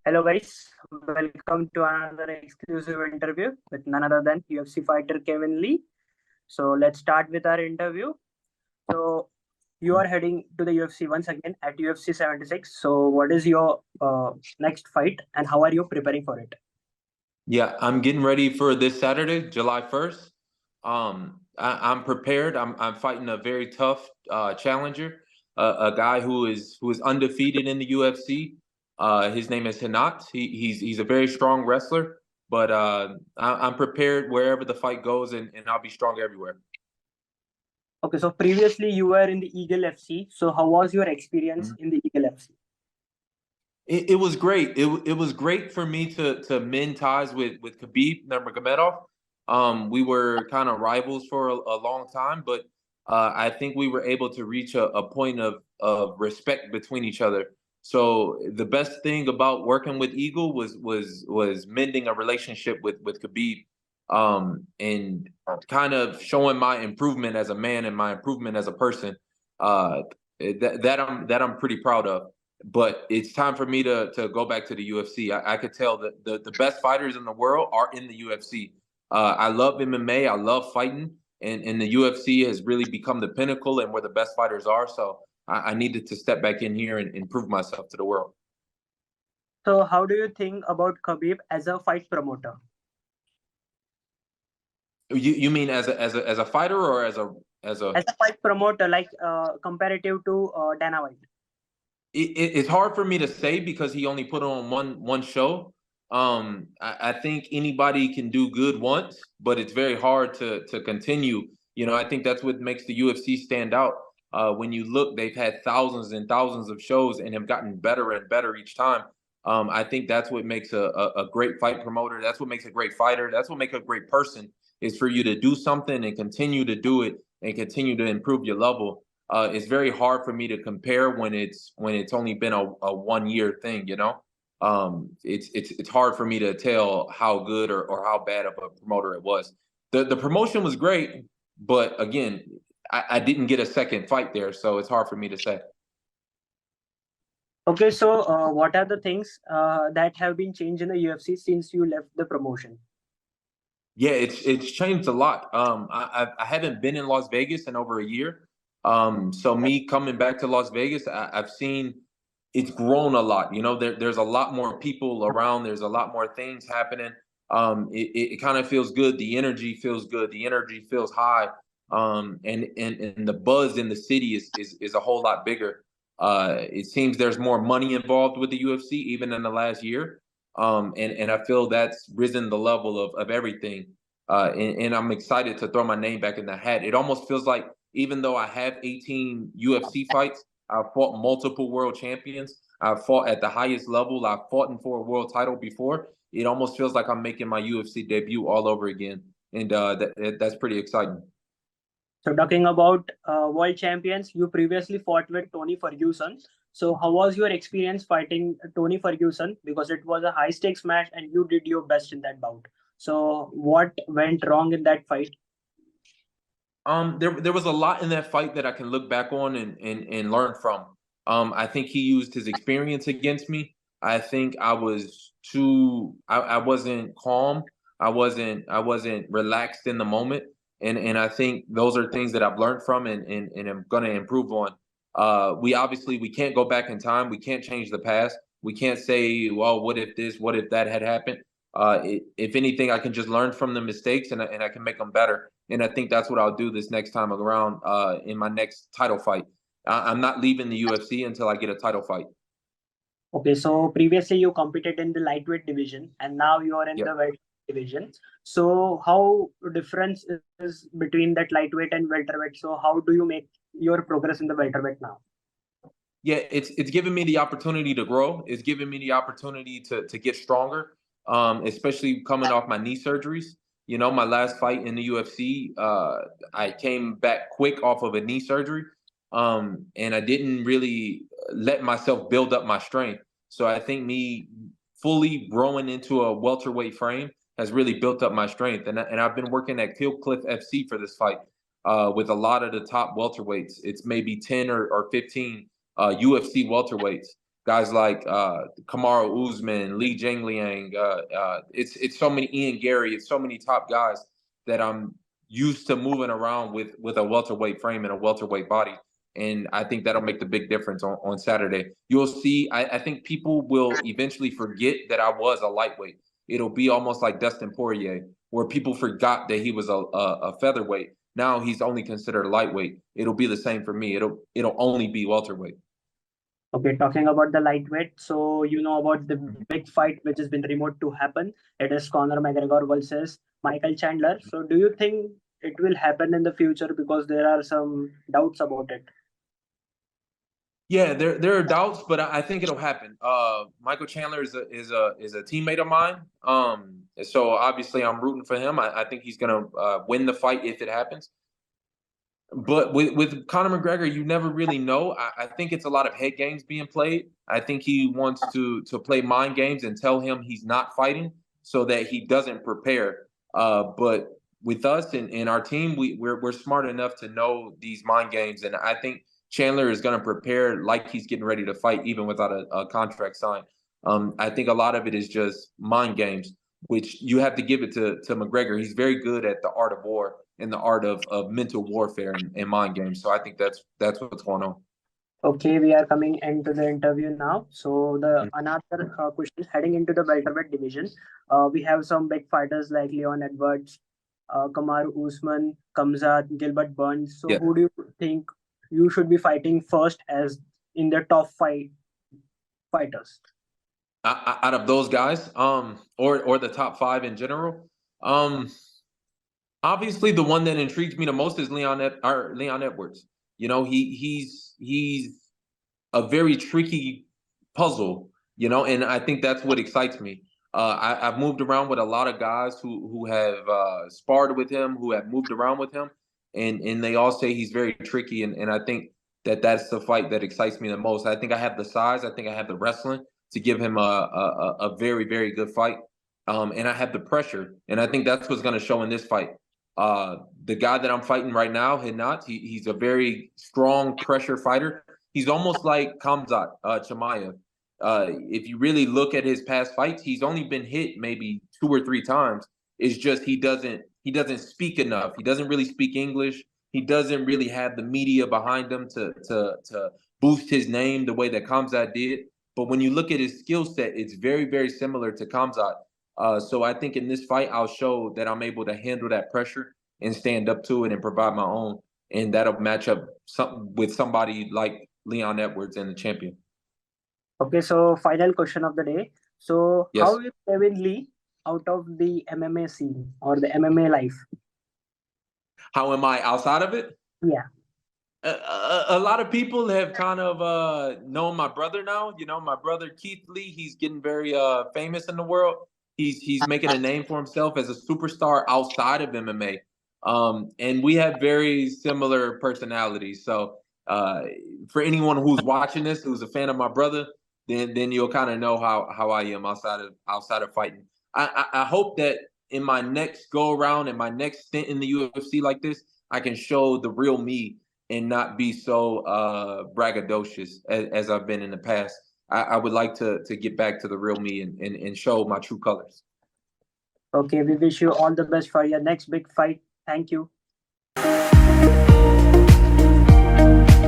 Hello, guys. Welcome to another exclusive interview with none other than UFC fighter Kevin Lee. So, let's start with our interview. So, you are heading to the UFC once again at UFC 76. So, what is your next fight and how are you preparing for it? Yeah, I'm getting ready for this Saturday, July 1st. I'm prepared. I'm fighting a very tough challenger, a guy who is undefeated in the UFC. His name is Hinat. He's a very strong wrestler, but I'm prepared wherever the fight goes, and I'll be strong everywhere. Okay, so previously you were in the Eagle FC. So, how was your experience Mhm. in the Eagle FC? It was great. It was great for me to mend ties with Khabib Nurmagomedov. We were kind of rivals for a long time, but I think we were able to reach a point of respect between each other. So the best thing about working with Eagle was mending a relationship with Khabib, and kind of showing my improvement as a man and my improvement as a person. Uh, that I'm pretty proud of, but it's time for me to go back to the UFC. I could tell that the best fighters in the world are in the UFC. I love MMA. I love fighting, and the UFC has really become the pinnacle and where the best fighters are. So I needed to step back in here and prove myself to the world. So, how do you think about Khabib as a fight promoter? You mean as a fighter or as a As a fight promoter, like comparative to Dana White? it's hard for me to say because he only put on one show. I think anybody can do good once, but it's very hard to continue. I think that's what makes the UFC stand out. When you look, they've had thousands and thousands of shows and have gotten better and better each time. I think that's what makes a great fight promoter. That's what makes a great fighter. That's what makes a great person, is for you to do something and continue to do it and continue to improve your level. It's very hard for me to compare when it's only been a 1 year thing. It's hard for me to tell how good or how bad of a promoter it was. The promotion was great, but again, I didn't get a second fight there, so it's hard for me to say. Okay, so what are the things that have been changed in the UFC since you left the promotion? Yeah, it's changed a lot. I haven't been in Las Vegas in over a year. So me coming back to Las Vegas, I've seen it's grown a lot. There's a lot more people around. There's a lot more things happening. It kind of feels good. The energy feels good. The energy feels high. And the buzz in the city is a whole lot bigger. It seems there's more money involved with the UFC even in the last year. And I feel that's risen the level of everything. And I'm excited to throw my name back in the hat. It almost feels like, even though I have 18 UFC fights, I've fought multiple world champions, I've fought at the highest level, I've fought in for a world title before. It almost feels like I'm making my UFC debut all over again, and that's pretty exciting. So talking about world champions, you previously fought with Tony Ferguson. So how was your experience fighting Tony Ferguson? Because it was a high stakes match and you did your best in that bout. So what went wrong in that fight? There was a lot in that fight that I can look back on and learn from. I think he used his experience against me. I think I wasn't calm. I wasn't relaxed in the moment. And I think those are things that I've learned from and I'm gonna improve on. We can't go back in time. We can't change the past. We can't say, well, what if this, what if that had happened? If anything, I can just learn from the mistakes and I can make them better. And I think that's what I'll do this next time around in my next title fight. I'm not leaving the UFC until I get a title fight. Okay, so previously you competed in the lightweight division and now you are in Yep. the welterweight division. So how difference is between that lightweight and welterweight? So how do you make your progress in the welterweight now? Yeah, it's given me the opportunity to grow. It's given me the opportunity to get stronger, especially coming off my knee surgeries. My last fight in the UFC, I came back quick off of a knee surgery, and I didn't really let myself build up my strength. So I think me fully growing into a welterweight frame has really built up my strength, and I've been working at Kill Cliff FC for this fight with a lot of the top welterweights. It's maybe 10 or 15 UFC welterweights. guys like Kamaru Usman, Li Jingliang. It's so many Ian Gary. It's so many top guys that I'm used to moving around with a welterweight frame and a welterweight body. And I think that'll make the big difference on Saturday. You'll see, I think people will eventually forget that I was a lightweight. It'll be almost like Dustin Poirier, where people forgot that he was a featherweight. Now he's only considered lightweight. It'll be the same for me. It'll only be welterweight. Okay, talking about the lightweight, so you know about the big fight which has been remote to happen. It is Conor McGregor versus Michael Chandler. So do you think it will happen in the future because there are some doubts about it? Yeah, there are doubts, but I think it'll happen. Michael Chandler is a teammate of mine. So obviously I'm rooting for him. I think he's gonna win the fight if it happens. But with Conor McGregor, you never really know. I think it's a lot of head games being played. I think he wants to play mind games and tell him he's not fighting so that he doesn't prepare. But with us and our team, we're smart enough to know these mind games, and I think Chandler is going to prepare like he's getting ready to fight, even without a contract signed. I think a lot of it is just mind games, which you have to give it to McGregor. He's very good at the art of war and the art of mental warfare and mind games. So I think that's what's going on. Okay, we are coming into the interview now. So the another question is heading into the welterweight division. We have some big fighters like Leon Edwards, Kamaru Usman, Kamzat, Gilbert Burns. So Yeah. who do you think you should be fighting first as in the top five fighters? Out of those guys, or the top five in general, obviously the one that intrigues me the most is Leon Edwards. You know, he's a very tricky puzzle, you know, and I think that's what excites me. I've moved around with a lot of guys who have sparred with him, who have moved around with him, and they all say he's very tricky, and I think that's the fight that excites me the most. I think I have the size, I think I have the wrestling to give him a very, very good fight, and I have the pressure, and I think that's what's going to show in this fight. The guy that I'm fighting right now, Hinat, he's a very strong pressure fighter. He's almost like Kamzat Chimaev. If you really look at his past fights, he's only been hit maybe 2 or 3 times. It's just he doesn't speak enough. He doesn't really speak English. He doesn't really have the media behind him to boost his name the way that Kamzat did. But when you look at his skill set, it's very, very similar to Kamzat. So I think in this fight, I'll show that I'm able to handle that pressure and stand up to it and provide my own. And that'll match up with somebody like Leon Edwards and the champion. Okay, so final question of the day. So Yes. how is Kevin Lee out of the MMA scene or the MMA life? How am I outside of it? Yeah. A lot of people have kind of known my brother now. You know, my brother Keith Lee, he's getting very famous in the world. He's making a name for himself as a superstar outside of MMA. And we have very similar personalities. So for anyone who's watching this, who's a fan of my brother, then you'll kind of know how I am outside of fighting. I hope that in my next go around and my next stint in the UFC like this, I can show the real me and not be so braggadocious as I've been in the past. I would like to get back to the real me and show my true colors. Okay, we wish you all the best for your next big fight. Thank you.